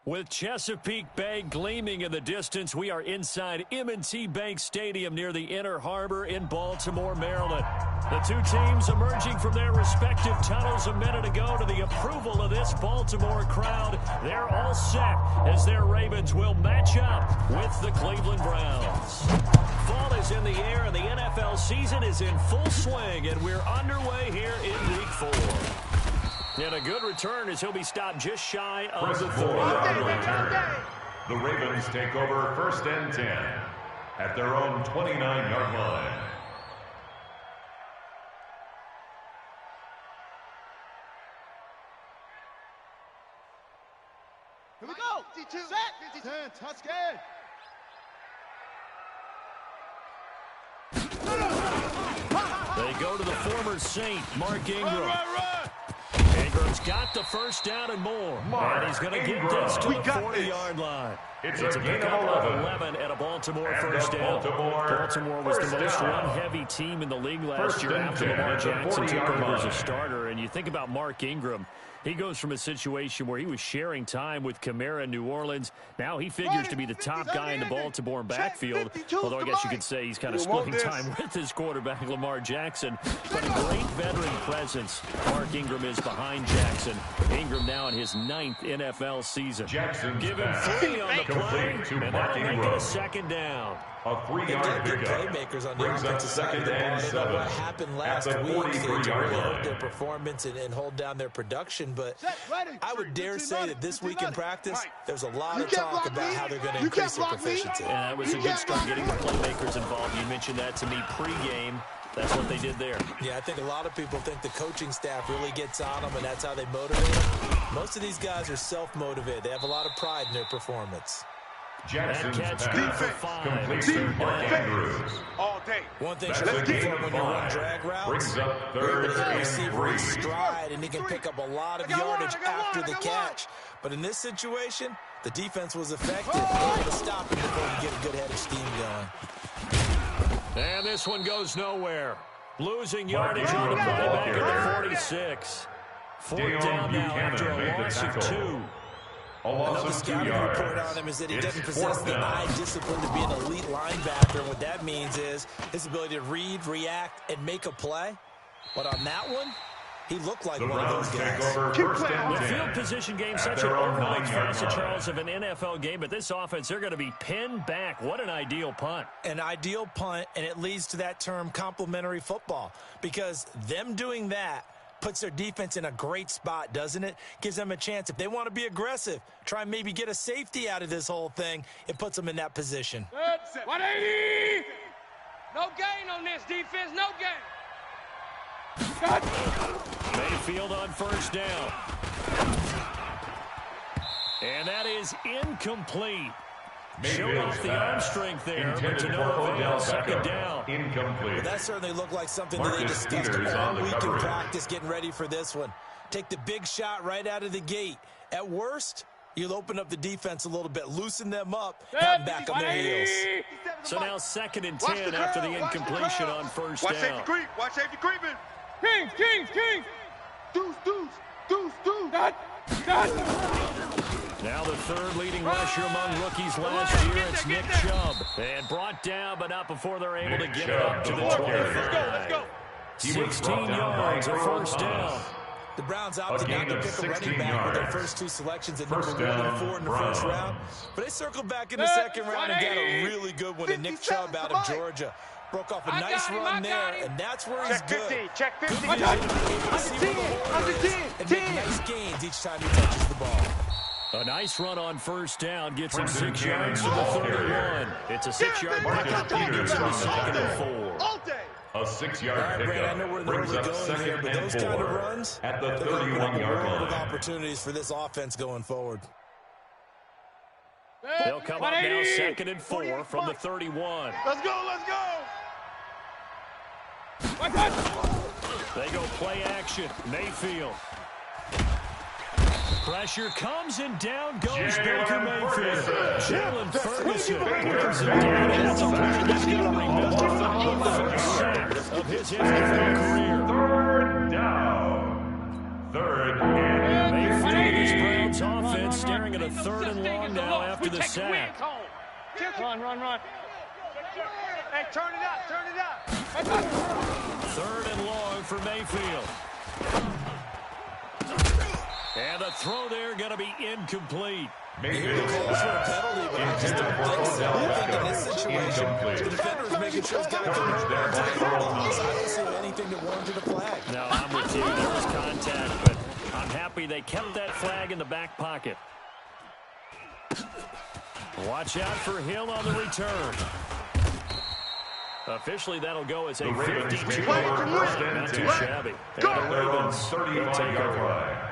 With Chesapeake Bay gleaming in the distance, we are inside M&T Bank Stadium near the Inner Harbor in Baltimore, Maryland. The two teams emerging from their respective tunnels a minute ago to the approval of this Baltimore crowd. They're all set as their Ravens will match up with the Cleveland Browns. Fall is in the air and the NFL season is in full swing, and we're underway here in Week 4. And a good return as he'll be stopped just shy of the 40-yard line. The Ravens take over 1st and 10 at their own 29-yard line. Here we go. 52. Set. 10. Touch game. They go to the former Saint, Mark Ingram. Ingram's got the first down and more. And he's going to get this to the 40-yard line. It's a pickup of 11 at a Baltimore first down. Baltimore was the most run-heavy team in the league last year after Lamar Jackson took over as a starter. And you think about Mark Ingram, he goes from a situation where he was sharing time with Kamara in New Orleans. Now he figures to be the top guy in the Baltimore backfield. Although I guess you could say he's kind of splitting time with his quarterback, Lamar Jackson. But a great veteran presence. Mark Ingram is behind Jackson. Ingram now in his 9th NFL season. Give him 3 on the play, and that'll make it a second down. A 3-yard pickup playmakers on the brings up offensive side of the ball. I don't know what 2nd happened and last 7 week at the to 43-yard really hurt line. their performance and hold down their production, but I would dare say that this week in practice, there's a lot of talk about how they're going to increase their proficiency. And that was a good start getting the playmakers involved. You mentioned that to me pregame. That's what they did there. Yeah, I think a lot of people think the coaching staff really gets on them, and that's how they motivate them. Most of these guys are self-motivated. They have a lot of pride in their performance. Jackson's catch pass for 5. complete to Mark Andrews. All day. One thing That's should a be gain for of when you run 5. drag routes, Brings up you're 3rd able to hit a and receiver in 3. stride, and he can pick up a lot of yardage after the catch. But in this situation, the defense was effective, able to stop him before he get a good head of steam going. And this one goes nowhere. Losing yardage on the play back at the 46. 4th down now after a loss of 2. Another scouting report on him is that he doesn't possess the eye discipline to be an elite linebacker. What that means is his ability to read, react, and make a play. But on that one, he looked like one of those guys. The field position game, such an overlooked facet, Charles, of an NFL game. But this offense, they're going to be pinned back. What an ideal punt. An ideal punt, and it leads to that term complementary football. Because them doing that puts their defense in a great spot, doesn't it? Gives them a chance. If they want to be aggressive, try and maybe get a safety out of this whole thing, it puts them in that position. 180! No gain on this defense, no gain. Mayfield on first down. And that is incomplete. Showed off the arm strength there, but to no avail. 2nd down. Incomplete. Well, that certainly looked like something that they discussed all week in practice, getting ready for this one. Take the big shot right out of the gate. At worst, you'll open up the defense a little bit, loosen them up, have them back on their heels. So now 2nd and 10 after the incompletion on first down. Watch safety creeping. Kings! Deuce. Now the 3rd leading rusher among rookies last year, it's Nick Chubb. And brought down, but not before they're able to get it up to the 25. Let's go. 16 yards, a first down. The Browns opted not to pick a running back with their first 2 selections at number 1 and 4 in the first round. But they circled back in the 2nd round and got a really good one in Nick Chubb out of Georgia. Broke off a nice run there, and that's where he's good. Check 50. Good to get able to see where the hole is and make nice gains each time he touches the ball. A nice run on first down gets him 6 yards to the 31. It's a 6-yard pickup and gets him to 2nd and 4. All day. A 6-yard Brad, I know pickup where brings we're up going here, 2nd but those and kind of 4 runs, at the they're going to open up a 31-yard world of line. opportunities for this offense going forward. They'll come up now 2nd and 4 from the 31. Let's go. They go play action. Mayfield. Pressure comes and down goes Baker Mayfield. Jalen Ferguson brings him down. That's a play that's going to remember the first sack of his NFL career. 3rd down. Third and Mayfield and his Browns offense staring at a 3rd and long now after the sack. Run. Hey, turn it out. 3rd and long for Mayfield. And the throw there going to be incomplete. Mayfield Calls for a penalty, but I just don't think so. I think in this situation, the defender's making sure he's got to come over to the penalty. So I don't see anything that warranted a flag. No, I'm with you. There was contact, but I'm happy they kept that flag in the back pocket. Watch out for Hill on the return. Officially, that'll go as a 52-yard run. Not too shabby. And the Ravens 35-yard line.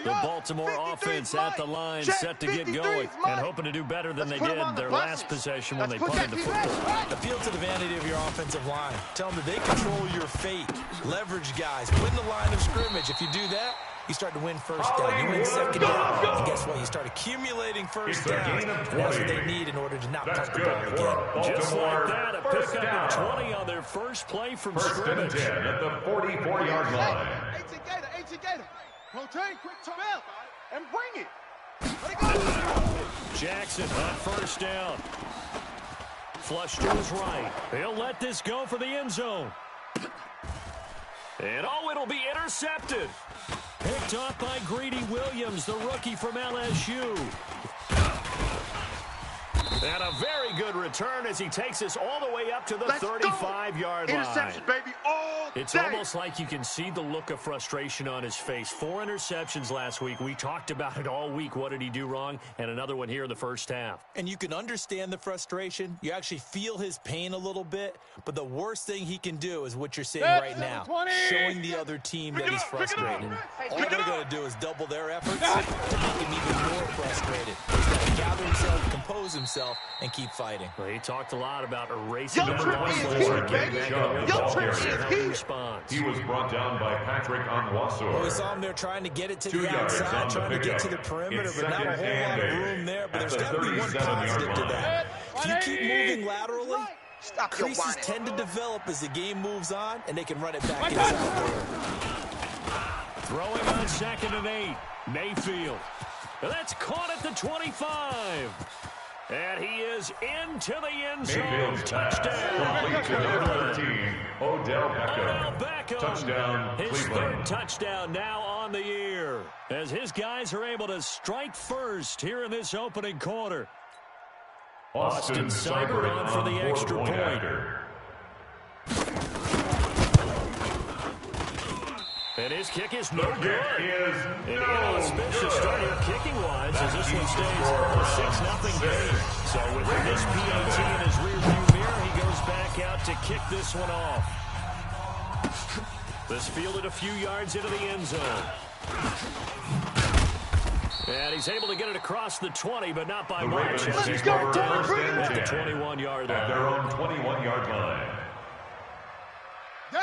The Baltimore offense at the line, set to get going, and hoping to do better than they did their last possession when they punted the football. Appeal to the vanity of your offensive line. Tell them that they control your fate. Leverage guys. Win the line of scrimmage. If you do that, you start to win first down. You win second down. And guess what? You start accumulating first downs. And that's what they need in order to not punt the ball again. Just like that, a pickup of 20 on their first play from scrimmage. First and 10 at the 44-yard line. Gator. Rotate, quick turn out, and bring it. Let it go. Jackson on first down. Flush to his right. He'll let this go for the end zone. And it'll be intercepted. Picked off by Greedy Williams, the rookie from LSU. And a very good return as he takes us all the way up to the 35-yard line. Interception, baby, all It's day. almost like you can see the look of frustration on his face. 4 interceptions last week. We talked about it all week. What did he do wrong? And another one here in the first half. And you can understand the frustration. You actually feel his pain a little bit. But the worst thing he can do is what you're seeing right now. Showing the other team that he's frustrated. All they're going to do is double their efforts to make him even more frustrated. He's got to gather himself, compose himself, and keep fighting. Well, he talked a lot about erasing Yo, the Trip loss is last here, week, baby. getting back Yo, in the Trip ball is game, how he here. responds. He was brought down by Patrick Onwuasor. Well, we saw him there trying to get it to 2 the yards outside, on the trying to get to pickup. the perimeter, It's but not a second whole lot of and room there. But at there's the got to be one 37-yard positive to line. that. If you keep moving laterally, Stop your creases whining. tend to develop as the game moves on, and they can run it back inside there. Throwing on 2nd and 8. Mayfield. That's caught at the 25. And he is into the end zone. Mayfield's pass Touchdown. complete to number 13, Odell Beckham. Beckham. Touchdown, His Cleveland. 3rd touchdown now on the year. As his guys are able to strike first here in this opening quarter. Austin Seibert on for the extra point. After. And his kick is no The good. kick is An no inauspicious start here good. kicking-wise as this one stays score a 6-0 game. So with this PAT in his rearview mirror, he goes back out to kick this one off. This fielded a few yards into the end zone. And he's able to get it across the 20, but not by The much. Ravens As take he's over brought down first and at the 10 21-yard at their line. own 21-yard line.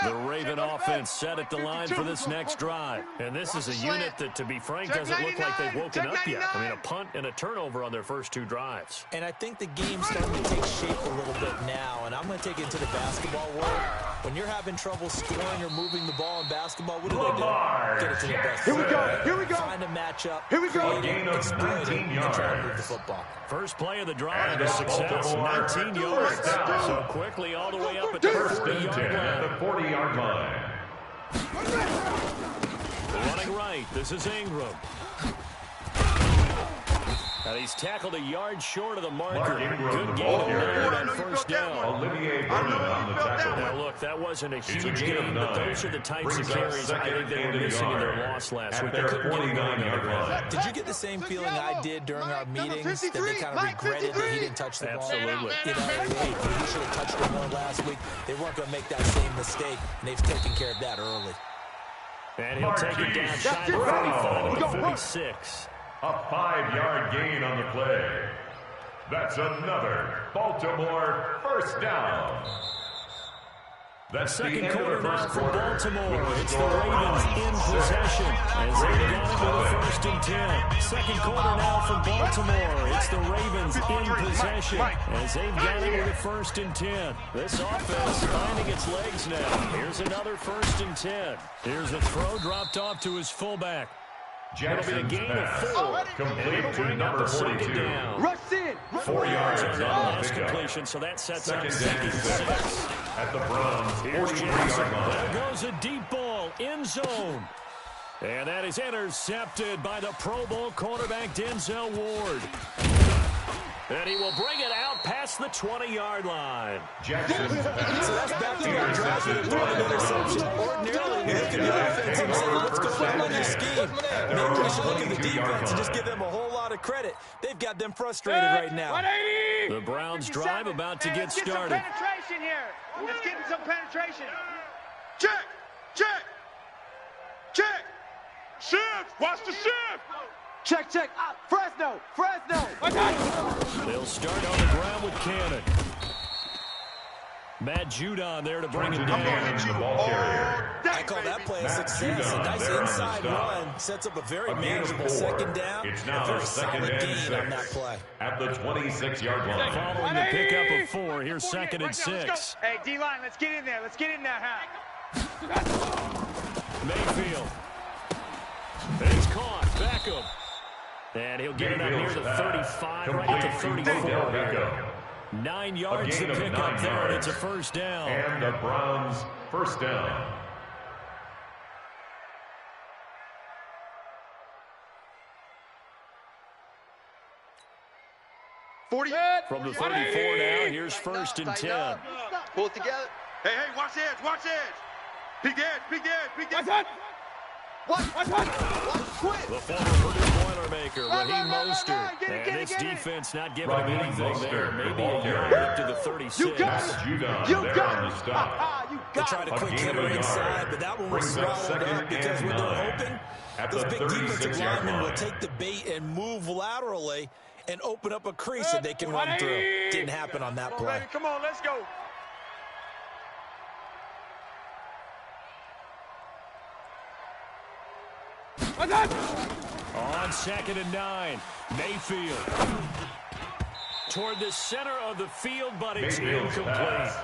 The Raven offense set at the line for this next drive. And this is a unit that, to be frank, doesn't look like they've woken up yet. I mean, a punt and a turnover on their first 2 drives. And I think the game's starting to take shape a little bit now, and I'm going to take it into the basketball world. When you're having trouble scoring or moving the ball in basketball, what do they do? Get it to the best. Here we go. Here we go. Find a matchup. Here we go. create it, Gain of exploit it, 19 and try to move the yards. football. First play of the drive, And a the success, Baltimore 19 yards. first down. So quickly all the way up at the First and 10 40-yard at line. the 40-yard line. Running right, this is Ingram. And he's tackled a yard short of the marker. Mark Ingram, Good the gain ball of carrier. 9 on first down. Olivier Vernon on the tackle. Now, look, that wasn't a It's a huge gain of gain, but 9. those are the types of Brings up carries I second think they were and a missing in their yard loss last at week. They their couldn't get it going 49-yard otherwise. line. Did you get the same feeling I did during our meetings that they kind of regretted that he didn't touch the ball? Absolutely. You know, hey, he should have touched it more last week. They weren't going to make that same mistake, and they've taken care of that early. And he'll take it down shy of 45 at the 46. A 5-yard gain on the play. That's another Baltimore first down. That's the Second end of quarter the now first for quarter. Baltimore. With the It's the score Ravens of in 6. possession as they Ravens got into the nothing. 1st and 10. Second quarter now for Baltimore. It's the Ravens in possession as they've got it with a 1st and 10. This offense finding its legs now. Here's another 1st and 10. Here's a throw dropped off to his fullback. It'll be a gain of 4. Complete to number 42. Rush in. 4 yards on on that the last pickup. completion, so that sets up Second and 6 at the Browns' 43-yard line. There goes a deep ball, end zone. And that is intercepted by the Pro Bowl quarterback Denzel Ward. And he will bring it out past the 20-yard line. Jackson's So pass. that's back to your drive and throwing an interception. Ordinarily, we look at the offense and say, let's go run your scheme. Maybe we should look at the defense and just give them a whole lot of credit. They've got them frustrated right now. 180. The Browns drive about to Hey, get let's some started. penetration here. Let's get some penetration. Check. Check. Check. Shift. Watch the shift. Check, check. Fresno. Fresno. They'll start on the ground with Cannon. Matt Judon there to bring it down. The ball carrier. I call that play a success. A nice inside run. Sets up a very A gain of manageable 4. second down. It's A now very 2nd solid and gain 6 on that play. at the 26-yard line. Following the pickup of 4, here's 2nd and 6. Hey, D-line, let's get in there. Let's get in there, Mayfield. It's caught. Beckham. And he'll get it up near the 35, right at the Complete to Odell 34. Beckham. 9 yards gain to of pick 9 up there, and it's a yards. 1st down. And the Browns' 1st down. From the 34 now, here's 1st and 10. Pull it together. Hey, hey, watch the edge. Watch the edge. Peek edge. Peek edge. Peek edge. Watch quit. The former Purdue Boilermaker, Run, Raheem run, run, Mostert. run, get it, And get it, this get it. defense not giving him Raheem anything there. Mostert, Maybe the ball a yard carrier. up to the 36. You got it. Judon You there got on it. the stop. You They got tried it. a quick A gain hitter of a inside, yard. but that one was Brings up swallowed 2nd up because and when they're 9 open, at those the big defensive 36-yard linemen will line. take the bait and move laterally and open up a crease that they can run through. Didn't happen on that Come on, play. baby. Come on, let's go. On 2nd and 9, Mayfield. Toward the center of the field, but it's Mayfield's incomplete. pass.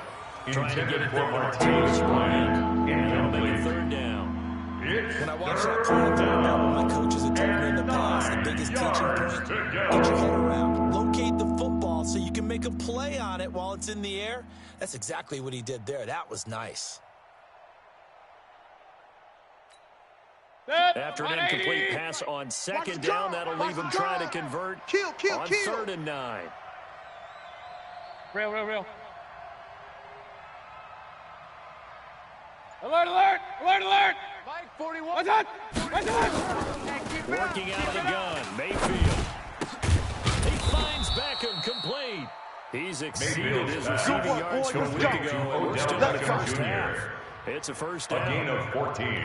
Trying to get Intended it for there. Martavis Bryant. That'll make it Incomplete. 3rd down. It's When I watch that 3rd play, I think about down. what my coaches have told me in the past. The biggest teaching yards point, to go. get your head around. Locate the football so you can make a play on it while it's in the air. That's exactly what he did there. That was nice. After an incomplete pass on 2nd down, that'll leave him trying to convert Kill. on 3rd and 9. Real. Alert. Mike 41. What's that? Working out of the gun, Mayfield. He finds Beckham complete. He's exceeded his receiving yards from a week ago, and we're still in the first half. It's a 1st A gain down. of 14.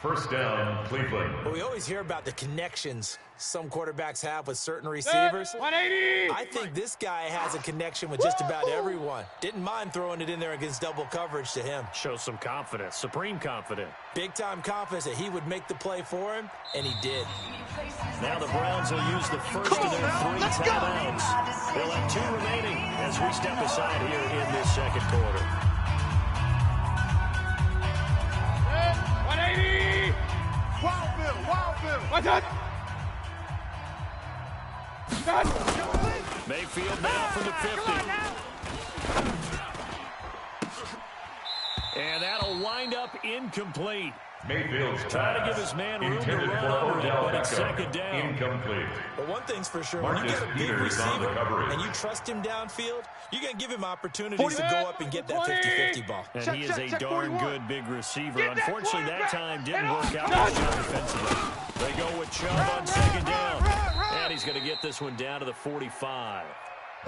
1st down, Cleveland. But we always hear about the connections some quarterbacks have with certain receivers. 180. I think this guy has a connection with just about everyone. Didn't mind throwing it in there against double coverage to him. Shows some confidence, supreme confidence. Big-time confidence that he would make the play for him, and he did. Now the Browns will use the first of their 3 timeouts. They'll have 2 remaining as we step aside here in this 2nd quarter. 180. Wild Bill. What's that? Mayfield now from the 50. And that'll wind up incomplete. Mayfield's Trying to pass. give his man room to Intended run for over it, Odell but it's Beckham. 2nd down. Incomplete. But one thing's for sure, when you Marcus get a big Peters on the receiver coverage. and you trust him downfield, you're going to give him opportunities to go up and get that 50-50 ball. And Check, he is check, a check, darn 41. good big receiver. Get that Unfortunately, that quarterback. time didn't Get work out off. for John defensively. They go with Chubb on 2nd down. And he's going to get this one down to the 45.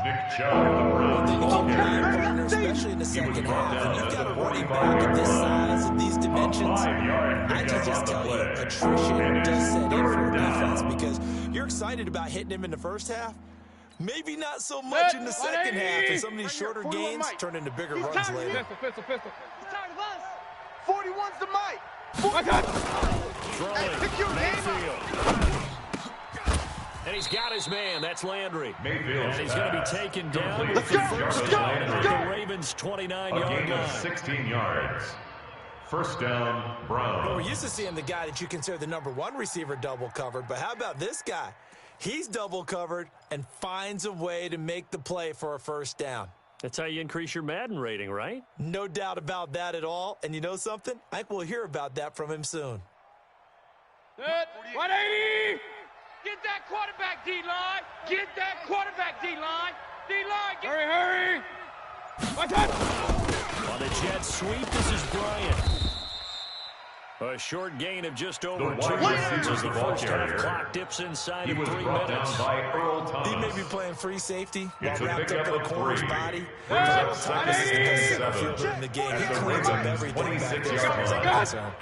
Nick Chubb, the Browns Then you ball keep playing carrier. partner, especially in the He was second brought half. down And you've at got a the running 45 back of this yard line. size and these dimensions. 5-yard I can pickup just on the tell you, play. attrition And does it's set in for a 3rd defense down. because you're excited about hitting him in the first half. Maybe not so much in the second half, and some of these shorter gains turn into bigger runs later. Pistol. He's tired of us. 41's the Mike. What's that? Throwing, pick your game up. Mayfield. he's got his man. That's Landry. Mayfield's and he's going to be taken down complete. with the first Let's down go. at the Ravens' 29-yard line. 16 yards. First down, Brown. Well, we're used to seeing the guy that you consider the #1 receiver double covered, but how about this guy? He's double covered and finds a way to make the play for a first down. That's how you increase your Madden rating, right? No doubt about that at all. And you know something? I think we'll hear about that from him soon. 180! Get that quarterback, D-line! Get that quarterback, D-line! D-line, get... Hurry! Watch out! On the jet sweep, this is Bryant. A short gain of just over 2 yards as the first half clock dips inside of 3 minutes. By Earl Thomas. He may be playing free safety while It's a wrapped up in a pickup of corner's 3. body. Brings up Earl second Thomas is the best and center 7. fielder in the game. At He the cleans up Ravens' everything back there as 26-yard far as I'm line. concerned.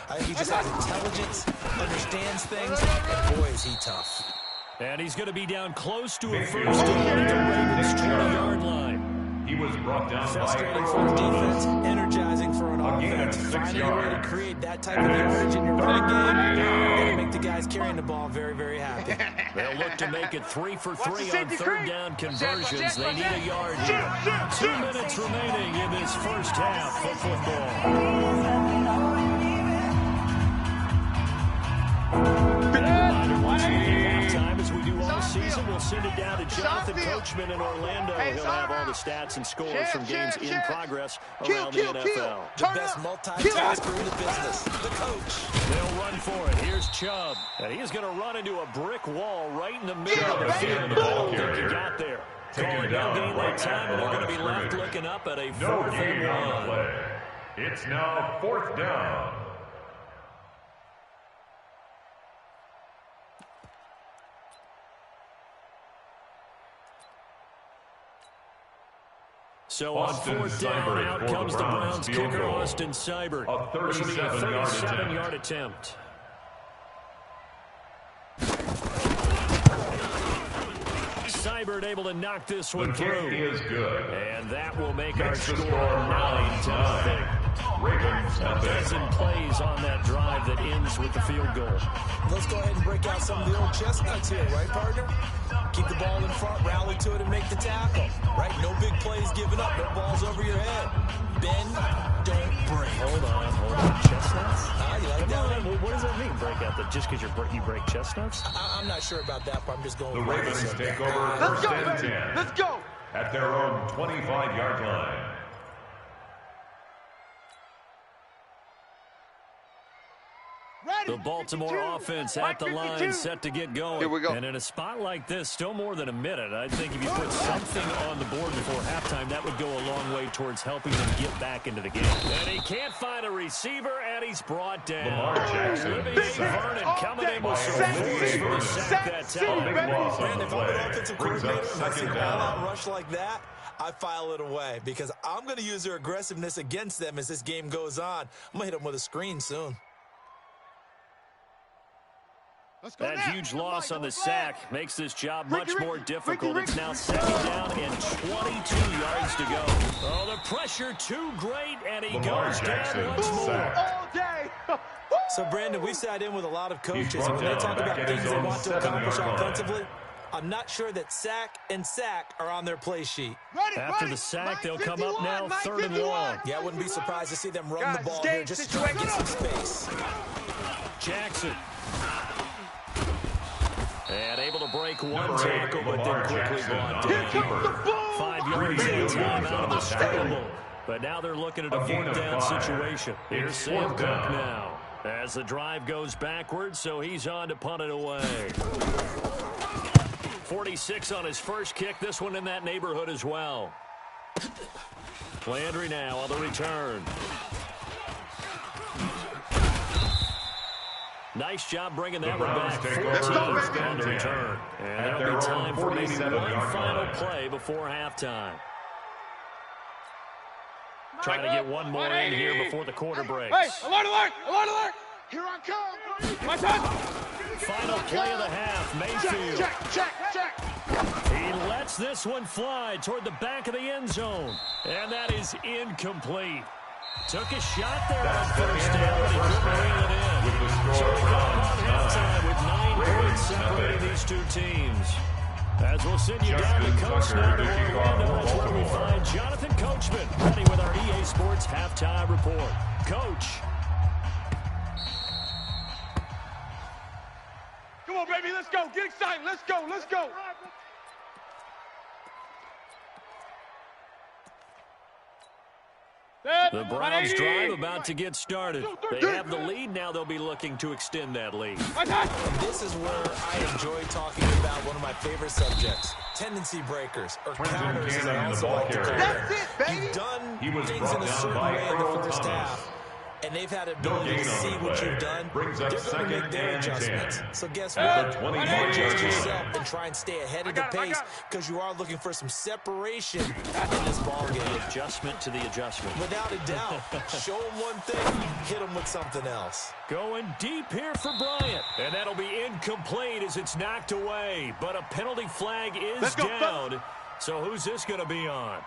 I think he just has intelligence, understands things, and boy, is he tough. And he's going to be down close to a first down at the Ravens' 20-yard line. He was brought down by Frustrating for Earl the Thomas. defense, energizing for an gain of offense. 6 Finding a way to yards. create that type of yardage in your running game, and make the guys carrying the ball very, very happy. They'll look to make it 3 for 3 on safety third screen? down Watch conversions. They that. need a yard here. 2 minutes remaining in this first half of football. Halftime, as we do all season, we'll send it down to Jonathan Coachman in Orlando. He'll have all the stats and scores from games in progress around the NFL. The best multitasker in the business, the coach. They'll run for it. Here's Chubb. And he's going to run into a brick wall right in the middle of the field. I don't think he got there. Calling no gain that time, and they're going to be left looking up at a 4th and 1. It's now 4th down. So on Austin 4th down, Seibert out for the comes the Browns Browns field kicker, goal. Austin Seibert. A This will be a 37-yard 37-yard attempt. Seibert able to knock this The one kick through. is good. And that will make our Makes the score score 9-0. Ravens A nothing. dozen plays on that drive that ends with the field goal. Let's go ahead and break out some of the old chestnuts here, right, partner? Keep the ball in front, rally to it, and make the tackle. Right? No big plays given up, no balls over your head. Bend, don't break. Hold on. Chestnuts? You like that one? What does that mean, break out? Just because you break chestnuts? I'm not sure about that, but I'm just going The with what you Ravens said. take over Let's first go, and baby. 10 Let's go. at their own 25-yard line. The Baltimore offense at the line, set to get going. Here we go. And in a spot like this, still more than a minute, I think if you put something on the board before halftime, that would go a long way towards helping them get back into the game. And he can't find a receiver, and he's brought down. Lamar Jackson, Olivier sacked. Vernon coming in with some force for the sack that time. Big loss on Man, the if I'm an play. offensive Brings up coordinator and I see second an down. all-out rush like that, I file it away because I'm going to use their aggressiveness against them as this game goes on. I'm going to hit them with a screen soon. That huge loss on the sack makes this job much more difficult. It's now 2nd down and 22 yards to go. Oh, the pressure too great, and he Lamar goes Jackson, down once more. sacked. All day. So, Brandon, we've sat in with a lot of coaches, brought and when they down talk back about at things his they own want to accomplish 7-yard line. offensively, I'm not sure that sack and sack are on their play sheet. After the sack, they'll come up now 3rd and 1. Yeah, I wouldn't be surprised to see them run Guys, the ball it's game here just to try to get some space. Jackson. And able to break one Number 8, tackle, but then Lamar quickly Jackson brought on the down. keeper. 5 yards Three that time yards out of on the the tackle. scramble. But now they're looking at a A gain 4th of down 5. situation. Here's It's Sam 4th Cook down. now. As the drive goes backwards, so he's on to punt it away. 46 on his first kick. This one in that neighborhood as well. Landry now on the return. Nice job bringing that one Browns back. take 14 over first on and the 10 return. And at that'll their be own time for maybe 47-yard one final line. play before halftime. Trying to get one more in here before the quarter breaks. Hey, alert, alert, alert, alert! Here I come! Watch out! Final play of the half, Mayfield. Check! He lets this one fly toward the back of the end zone. And that is incomplete. Took a shot there on first down, but he couldn't reel it in. With the So score, we come on Browns halftime with 9 points Ravens separating nothing. these two teams. As we'll send you down the coast now to Orlando, that's where we find Jonathan Coachman, ready with our EA Sports Halftime Report. Coach. Come on, baby, let's go. Get excited. Let's go. Let's go. The Browns drive about to get started. They have the lead. Now they'll be looking to extend that lead. This is where I enjoy talking about one of my favorite subjects, tendency breakers, or counters, as I also like to call them. That's it, baby. You've done was things brought in a down certain by way in the Earl first Thomas. half, and they've had No ability gain to on see the what play. you've done. Brings They're up going to second make their and adjustments. 10. So guess At what? the You 25 adjust yard yourself line. and try and stay ahead of got the it, I pace got it. because you are looking for some separation in this ball game. Adjustment to the adjustment. Without a doubt. Show them one thing, hit them with something else. Going deep here for Bryant. And that'll be incomplete as it's knocked away. But a penalty flag is Let's go, down. So who's this going to be on?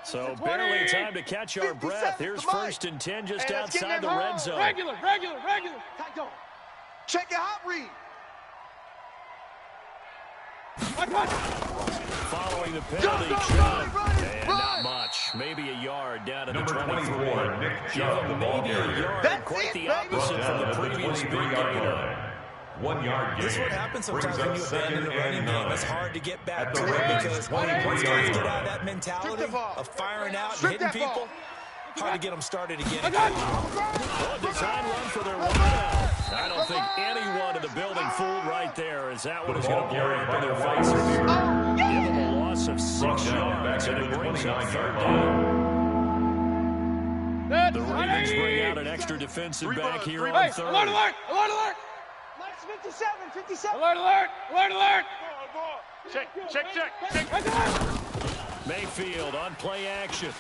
So barely time to catch our breath. Here's 1st and 10 just outside the red zone. Regular. Tight go. Check your hot read. Following the penalty, Go, Chubb. run it, And run. not much. Maybe a yard down to the Number 23. 24, Nick Give Chubb, him the ball maybe a carrier. yard. That's Quite it, the baby. opposite Brought from down the at the previous big 23-yard gainer. line. 1 yard gain. This is what happens sometimes Brings when you up abandon the second running and game. 9. It's hard to get back At to the it Ravens' because 23-yard once guys get out of line. that mentality Strip the ball. of firing out and Strip hitting that ball. people, hard to get them started again. Well, design run for their wideout. I don't think anyone in the building fooled right there, as that one is going to blow up in their faces. Give them a loss of 6 yards, and it brings up 3rd down. The Ravens bring out an extra defensive back here on 3rd. Alert. Minus 57. Alert. Check. Mayfield on play action.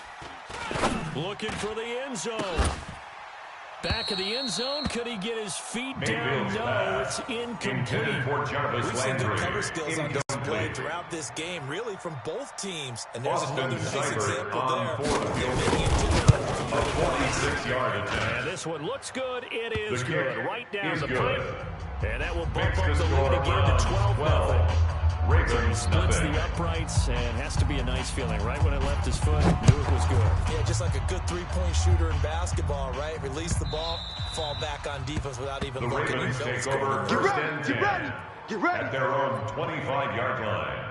Looking for the end zone. Back of the end zone. Could he get his feet down? Mayfield's No, pass. it's incomplete. Intended for Jarvis We've seen Landry. good cover skills on display Incomplete. throughout this game, really from both teams. And there's Austin another nice Seibert example on there. 4th They're and making it A 46-yard attempt. And this one looks good. It is The good. kick Right down is the good. pipe. And that will bump Makes up the the score lead again to 12-0. Ravens Splits nothing. the uprights and has to be a nice feeling. Right when it left his foot, knew it was good. Yeah, just like a good three-point shooter in basketball, right? Release the ball, fall back on defense without even The looking. Ravens You know take it's going over to work. 1st and 10 Get ready. at their own 25-yard line.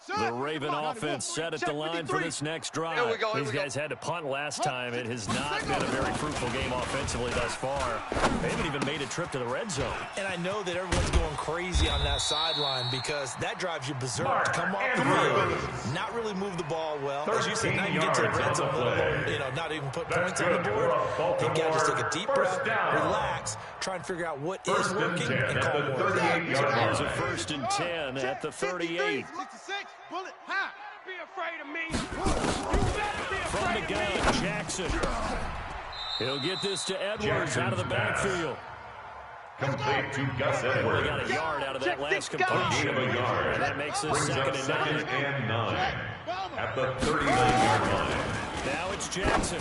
The Raven offense set at the line for this next drive. Here we go, here These we go. guys had to punt last time. It has not been a very fruitful game offensively thus far. They haven't even made a trip to the red zone. And I know that everyone's going crazy on that sideline because that drives you berserk to come off the Andrews. field, not really move the ball well. As you said, now you get to the 13 red zone, yards on the let alone, play. not even put That's points on the good board. for You got to just take a deep Baltimore. breath, First down. relax, try and figure out what is 1st and working 10 and at call the more of that. 38-yard There's a line. 1st and 10 at the 38. 66. Bullet. Ha. Be afraid of me. You better be From afraid the of me. gun, Jackson. He'll get this to Edwards out of the Jackson's pass. backfield. Complete to Gus Only Edwards. got a yard out of that last A completion. gain of a yard. And that makes this Brings up 2nd and 9. 2nd and 9 at the 39-yard line. Now it's Jackson.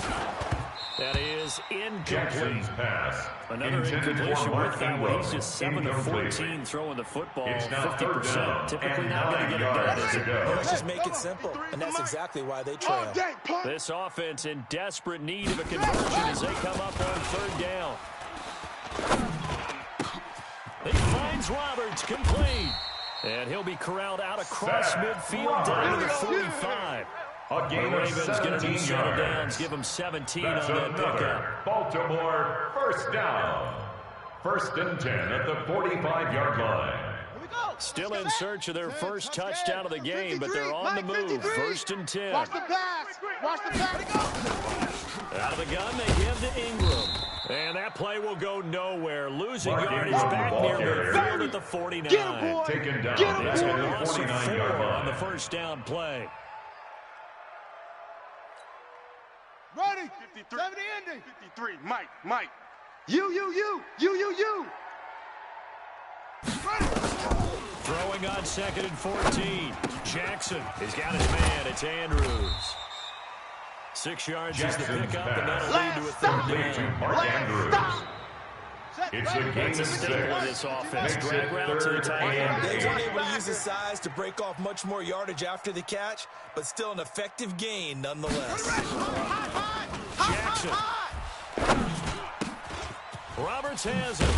That is incomplete. Jackson's pass. Another intended incompletion for with that Mark one. Ingram. He's just 7 of Incomplete. 14 throwing the football. It's now 3rd 50%. down Typically and not going to 9 get it done, yards is to it? go. Let's just make it simple, and that's exactly why they trail. All day, punt. This offense in desperate need of a conversion as they come up on 3rd down. He finds Roberts, complete. And he'll be corralled out across Sack. midfield down to the Roberts. 45. A The gain of Ravens going to do 17 set of yards. downs, give them 17 That's on that pickup. another Baltimore 1st down. 1st and 10 at the 45-yard line. Still in search of their first touchdown of the game, but they're on the move. 1st and 10. Watch the pass. Watch the pass. Out of the gun, they give to Ingram. And that play will go nowhere. Losing Mark yardage Ingram, back the ball near carrier. midfield at the 49. Get him, boy. Taken down Get him, It's a at the loss of 49-yard 4 on the line. 1st down play. Ready. 53. 70 ending. 53. Mike. You. Throwing on 2nd and 14. Jackson has got his man. It's Andrews. 6 yards is the Jackson's pickup, and pass. that'll lead to a 3rd Complete to down. Mark Andrews. It's a gain of Staple of 6. this offense. Drag route to the tight end. They weren't able to use his size to break off much more yardage after the catch, but still an effective gain nonetheless. Jackson. Roberts has it.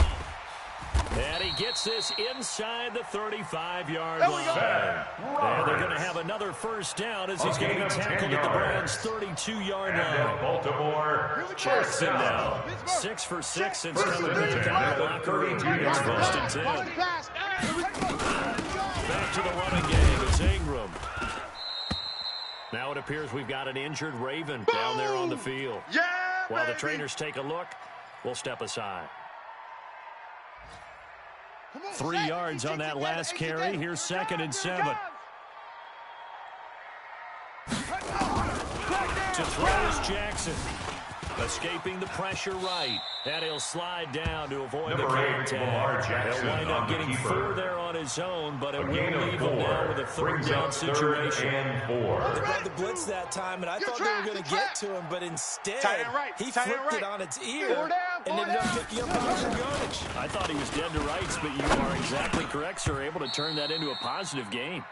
And he gets this inside the 35-yard line. And they're going to have another first down as he's going to be tackled at the Browns' 32-yard line. Baltimore, Jackson now 6 for 6 since coming back out of the locker room. It's first and 10. Back to the running game. It's Ingram. Now it appears we've got an injured Raven down there on the field. Yeah, While the trainers take a look, we'll step aside. 3 yards on that last carry. Here's 2nd and 7. To throw is Jackson. Escaping the pressure right. And he'll slide down to avoid the contact. He'll wind up getting 4 there on his own, but it will leave him now with a 3rd down situation. They brought the blitz that time, and I thought they were going to get to him, but instead, he flipped it on its ear and ended up picking up an extra yardage. I thought he was dead to rights, but you are exactly correct, sir. Able to turn that into a positive gain.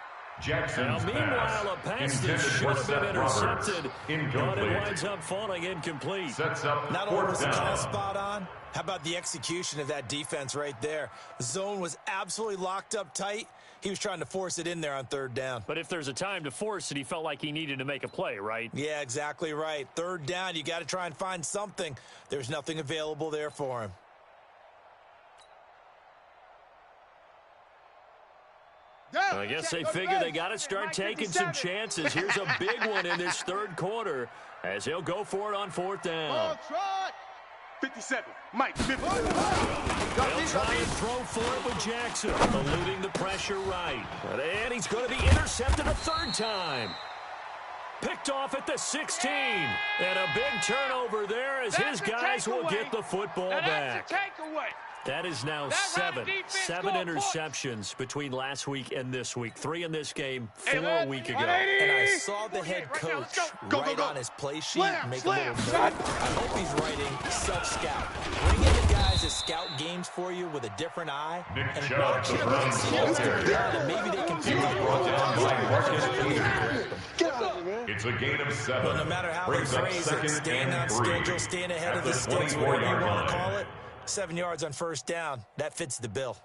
Now, meanwhile, a pass that should have been intercepted, but it winds up falling incomplete. Not only was the call spot on, how about the execution of that defense right there? The zone was absolutely locked up tight. He was trying to force it in there on 3rd down. But if there's a time to force it, he felt like he needed to make a play, right? Yeah, exactly right. 3rd down, you got to try and find something. There's nothing available there for him. I guess they figure they got to start taking some chances. Here's a big one in this 3rd quarter as he'll go for it on 4th down. 57. Mike, 50. They'll try and throw for it with Jackson, eluding the pressure right. And he's going to be intercepted a 3rd time. Picked off at the 16. And a big turnover there as his guys will get the football back. That is now 7 interceptions between last week and this week. 3 in this game, 4 a week ago. And I saw the head coach write on his play sheet, make a little note. I hope he's writing self-scout. Bring in the guys that scout games for you with a different eye. And watch it and see what's been done, and maybe they can pick up on. It's a gain of 7. Well, no matter how they phrase it, staying on schedule, staying ahead of the sticks, whatever you want to call it, 7 yards on 1st down. That fits the bill.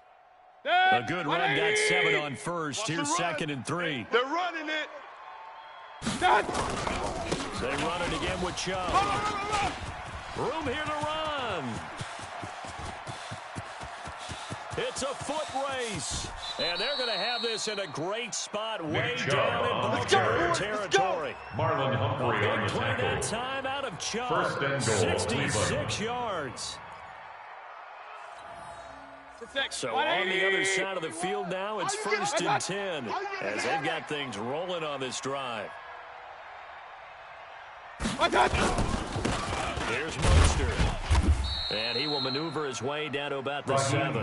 A good run got 7 on 1st. Here's 2nd and 3. They're running it. They run it again with Chubb. Room here to run. It's a foot race. And they're going to have this in a great spot way down in Baltimore territory. Marlon Humphrey on the Play that tackle. time out of Chubb. 1st and goal, 66 yards. So on the other side of the field now, it's 1st and 10 as they've got things rolling on this drive. Here's Mostert. And he will maneuver his way down to about the 7. Give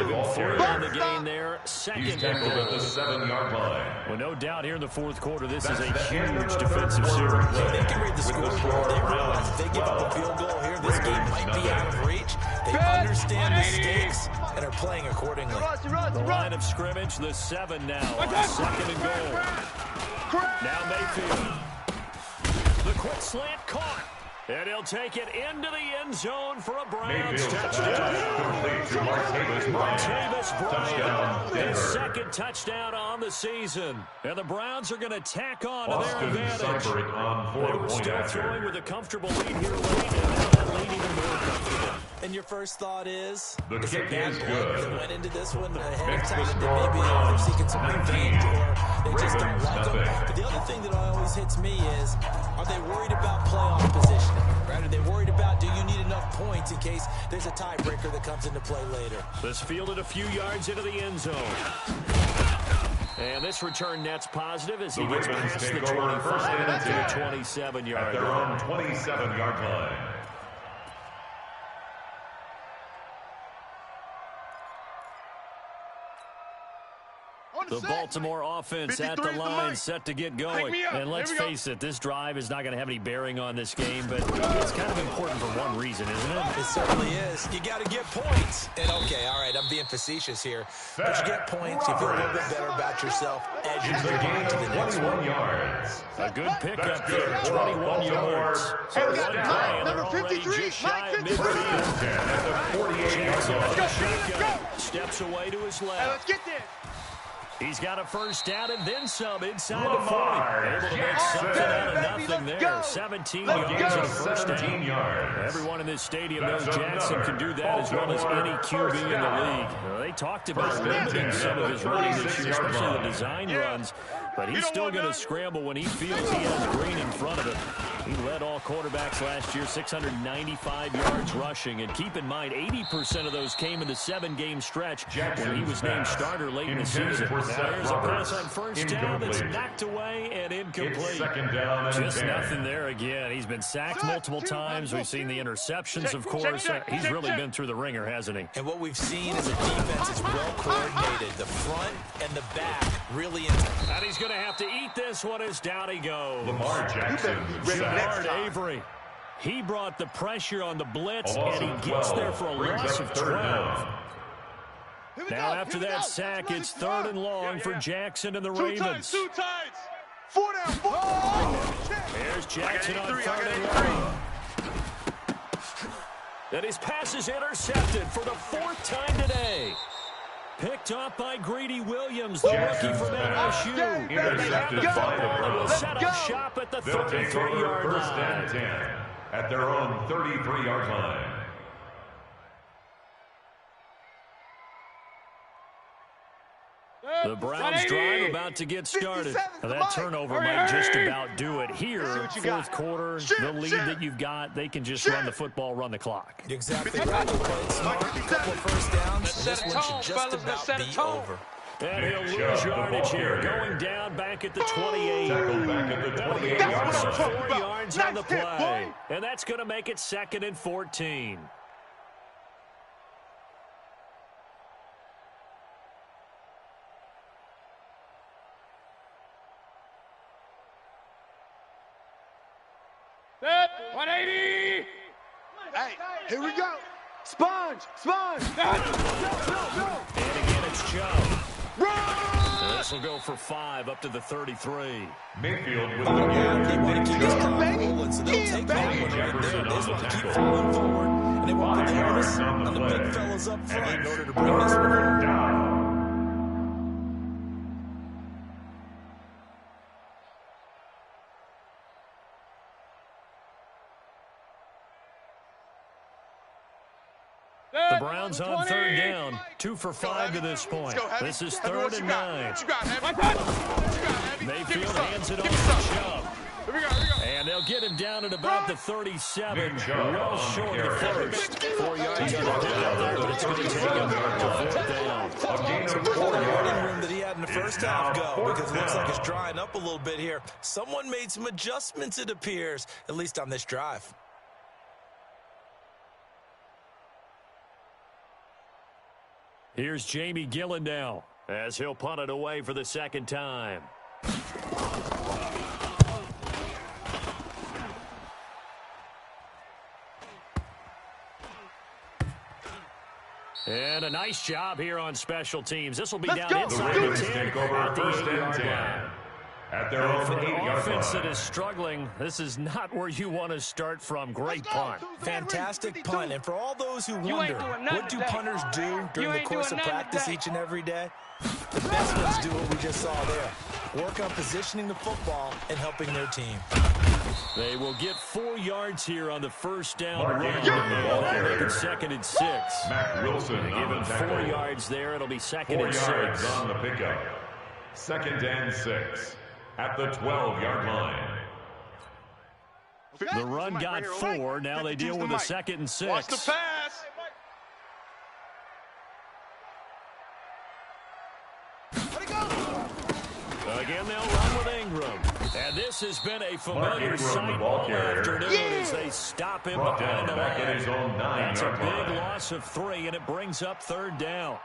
him 3 on the gain there. 2nd and Tackled at the goal. 7-yard line. Well, no doubt here in the 4th quarter, this is a huge defensive series. They can read the scoreboard. They realize if they give up a field goal here, this game might be out of reach. They understand the stakes and are playing accordingly. The line of scrimmage, the 7 now on 2nd and goal. Now Mayfield. The quick slant caught. And he'll take it into the end zone for a Browns touchdown. Complete to Martavis Bryant. Touchdown, His Denver. 2nd touchdown on the season. And the Browns are going to tack on to their Austin advantage. Seibert on They were 4-point still after. throwing with a comfortable lead here late, and now that lead even more comfortable. And your first thought is, The it's a kick bad is play good. that went into this one ahead of Makes the time. score That maybe they're Browns seeking some 19. revenge, or they just don't Ravens like them. nothing. But the other thing that always hits me is, are they worried about playoff positioning? Right? Are they worried about, do you need enough points in case there's a tiebreaker that comes into play later? This fielded a few yards into the end zone. And this return net's positive as he The gets Ravens past the take over 25 1st and to 10 the 27-yard At their line. own 27-yard line. The Baltimore offense at the line, set to get going. And let's face it, this drive is not going to have any bearing on this game, but it's kind of important for one reason, isn't it? It certainly is. You got to get points. And, okay, all right, I'm being facetious here. But you get points, you feel a little bit better about yourself as you move on to the next one. Yards. A good pickup there, 21 yards. So one play, and they're already just shy of midfield. At the 48-yard line. Steps away to his left. Hey, let's get there. He's got a first down and then some inside the 40. Able to make something out of nothing there. 17 yards and a first down. Everyone in this stadium knows Jackson can do that as well as any QB in the league. They talked about limiting some of his running this year, especially the design runs. But he's still going to scramble when he feels he has Green in front of him. He led all quarterbacks last year, 695 yards rushing. And keep in mind, 80% of those came in the 7-game stretch when he was named starter late in the season. Now here's a pass on first down that's knocked away and incomplete. Just nothing there again. He's been sacked multiple times. We've seen the interceptions, of course. He's really been through the ringer, hasn't he? And what we've seen is a defense that's well coordinated. The front and the back really in. And he's going to have to eat this one as down he goes. Lamar Jackson. Gerard Avery. He brought the pressure on the blitz, and he gets there for a loss of 12. Now after that sack, it's 3rd and long for Jackson and the Ravens. Two tights. 4 down, 4. There's Jackson on 3rd and long. And his pass is intercepted for the 4th time today. Picked up by Greedy Williams, the rookie from LSU. Intercepted by the Browns. Set up shop at the 33-yard line. First and 10 at their own 33-yard line. The Browns drive about to get started. Now, that turnover might just about do it here. 4th quarter, the lead that you've got, they can just run the football, run the clock. Exactly right. They played smart. A couple of first downs. This one should just about be over. And he'll lose yardage here. Going down back at the 28. Tackle back at the 28-yard line. 4 yards on the play. And that's going to make it 2nd and 14. Set, 180. Hey, here we go. Sponge. And again, it's Joe. So this will go for 5 up to the 33. Mayfield with They the want to keep this clock baby. rolling, so they'll take Yeah, that one right there. Jefferson They just on the want to keep tackle. falling forward, and they want the 5 yards onus on the on the play. big fellas up And front it's in order to bring this one home. down. The Browns on 3rd down. 2 for 5 to this point. This is 3rd and 9. What you got, Heavy? Mayfield hands it over to Chubb. Here we go. And they'll get him down at about the 37. Nick Chubb Well on the short of the carry. first. 4 yards on the pickup there, but it's going to take him to 4th down. A gain of Where'd 4 the running yards. room that he had in the It's first now half go? 4th Because it looks down. like it's drying up a little bit here. Someone made some adjustments, it appears, at least on this drive. Here's Jamie Gillen now, as he'll punt it away for the 2nd time. And a nice job here on special teams. This will be down The inside the Ravens 10 take over at the 1st and 8-yard 10 line. at their own For an 8-yard offense that line. is struggling, this is not where you want to start from. Great punt. Fantastic punt. And for all those who You ain't wonder, doing nothing what do today. punters do You during the ain't course of doing nothing practice today. each and every day? The best ones do what we just saw there. Work on positioning the football and helping their team. They will get 4 yards here on the first down Mark run. Ingram, the ball That'll make carrier. it 2nd and 6. Mac Wilson Give on him the 4 tackle. yards there. It'll be 2nd 4 and yards 6. on the pickup. 2nd and 6 at the 12-yard line. The run got 4. Now they deal with a 2nd and 6. Watch the pass. Again, they'll run with Ingram. And this has been a familiar Ingram, the sight ball all carrier. afternoon as they stop him Brought behind down the back at line. his own That's a 9-yard big line. loss of 3, and it brings up 3rd down.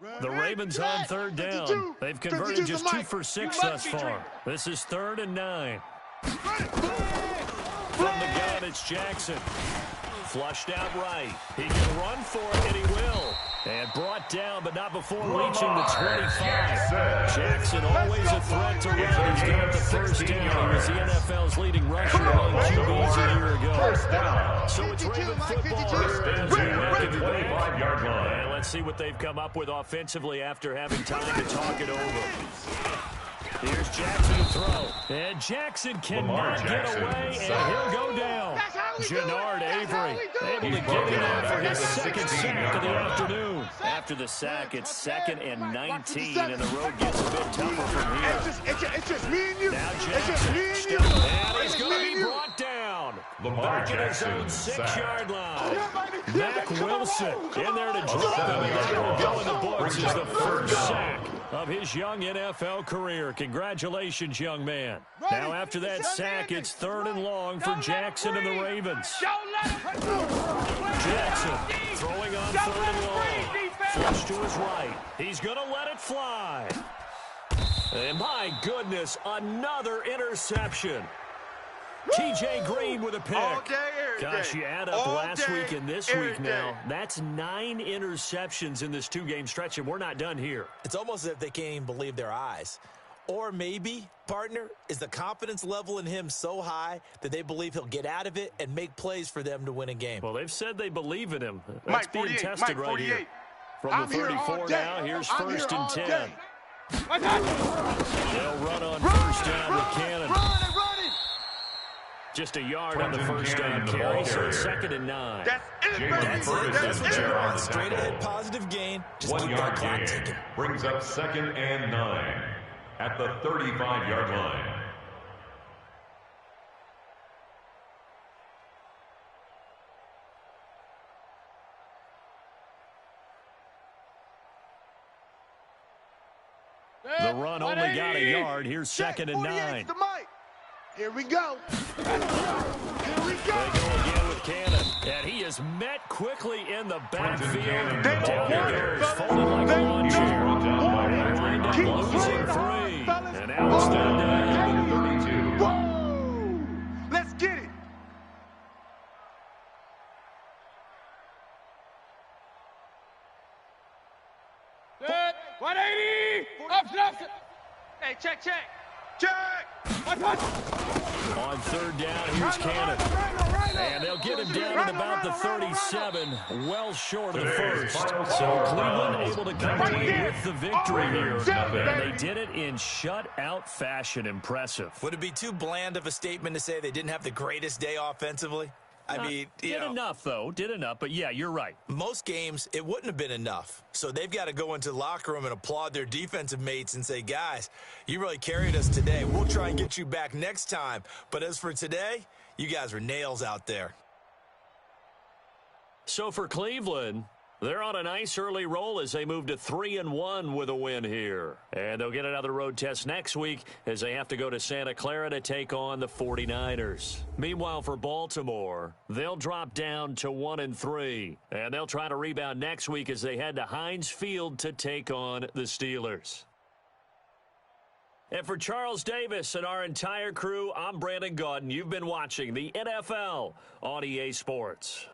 The Ravens on third down. They've converted just 2 for 6 thus far. This is 3rd and 9. From the gun, it's Jackson. Flushed out right. He can run for it, and he will. And brought down, but not before reaching the 25. Jackson always a threat to run. He's got the first down. He was the NFL's leading rusher among QBs a year ago. So it's Raven football here as we welcome you back. And let's see what they've come up with offensively after having time to talk it over. Here's Jackson to throw. And Jackson cannot get away, and he'll go down. Gennard Avery able to get him out for his second sack of the afternoon. After the sack, it's 2nd and 19, and the road gets a bit tougher from here. It's just me and you. Now Jackson, it's just me and you. and he's going to be brought down. Back at his own 6-yard line. Mack Wilson in there to drop him, and that will go in the books as the first sack of his young NFL career. Congratulations, young man. Now after that sack, it's 3rd and long for Jackson and the Ravens. Jackson throwing on 3rd and long. Flush to his right. He's going to let it fly. And my goodness, another interception. T.J. Green with a pick. All day, every Gosh, day. you add up All last day, week and this every week day. now. That's 9 interceptions in this 2-game stretch, and we're not done here. It's almost as if they can't even believe their eyes. Or maybe, partner, is the confidence level in him so high that they believe he'll get out of it and make plays for them to win a game. Well, they've said they believe in him. That's Mike, being 48, tested Mike, right here. 48. From I'm the here 34 all day. now, here's I'm 1st here and all 10. day. They'll run on 1st down with Cannon. Run it. Just a yard on the 1st down carry, so it's 2nd and 9. That's it, baby. That's what you want. Straight ahead positive gain. Just 1 keep that yard clock gain ticking. brings up 2nd and 9 at the 35-yard line. The run only got a yard. Here's 2nd and 9. The mic. Here we go. Here we They go. go again with Cannon. And he is met quickly in the backfield. Down he goes, folded like a lawn chair. They wind up losing 3. And now it's 3rd down. 32. Whoa! Let's get it. Good. 180. Up. Hey, check. Check. On 3rd down, here's Cannon. And they'll get him down at about the 37, well short of the first. So Cleveland able to come away with the victory here. And they did it in shutout fashion. Impressive. Would it be too bland of a statement to say they didn't have the greatest day offensively? I mean, Did enough, though. Did enough. But, yeah, you're right. most games, it wouldn't have been enough. So they've got to go into the locker room and applaud their defensive mates and say, guys, you really carried us today. We'll try and get you back next time. But as for today, you guys were nails out there. So for Cleveland, they're on a nice early roll as they move to 3-1 with a win here. And they'll get another road test next week as they have to go to Santa Clara to take on the 49ers. Meanwhile, for Baltimore, they'll drop down to 1-3. And they'll try to rebound next week as they head to Heinz Field to take on the Steelers. And for Charles Davis and our entire crew, I'm Brandon Gaudin. You've been watching the NFL on EA Sports.